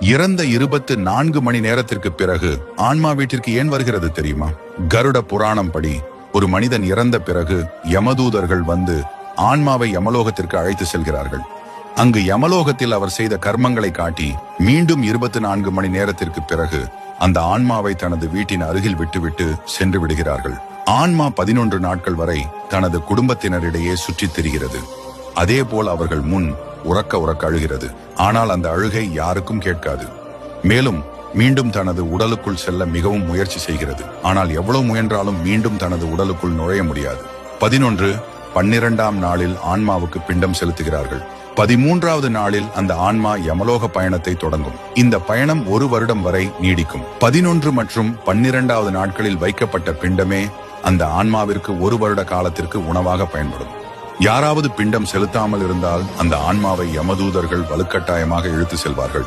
இறந்த 24 மணி நேரத்திற்கு பிறகு ஆன்மா வீட்டிற்கு ஏன் வருகிறது தெரியுமா? கருட புராணம் படி ஒரு மனிதன் இறந்த பிறகு யமதூதர்கள் வந்து ஆன்மாவை யமலோகத்திற்கு அழைத்து செல்கிறார்கள். அங்கு யமலோகத்தில் அவர் செய்த கர்மங்களை காட்டி மீண்டும் 24 மணி நேரத்திற்கு பிறகு அந்த ஆன்மாவை தனது வீட்டின் அருகில் விட்டுவிட்டு சென்று விடுகிறார்கள். ஆன்மா 11 நாட்கள் வரை தனது குடும்பத்தினரிடையே சுற்றித் திரிகிறது. அதே போல் அவர்கள் முன் உறக்க அழுகிறது. ஆனால் அந்த அழுகை யாருக்கும் கேட்காது. மேலும் மீண்டும் தனது உடலுக்குள் செல்ல மிகவும் முயற்சி செய்கிறது. ஆனால் எவ்வளவு முயன்றாலும் மீண்டும் தனது உடலுக்குள் நுழைய முடியாது. 12ஆம் நாளில் ஆன்மாவுக்கு பிண்டம் செலுத்துகிறார்கள். 13வது நாளில் அந்த ஆன்மா யமலோக பயணத்தை தொடங்கும். இந்த பயணம் 1 வருடம் வரை நீடிக்கும். 11 மற்றும் 12வது நாட்களில் வைக்கப்பட்ட பிண்டமே அந்த ஆன்மாவிற்கு 1 வருட காலத்திற்கு உணவாக பயன்படும். யாராவது பிண்டம் செலுத்தாமல் இருந்தால் அந்த ஆன்மாவை யமதூதர்கள் வலுக்கட்டாயமாக இழுத்து செல்வார்கள்.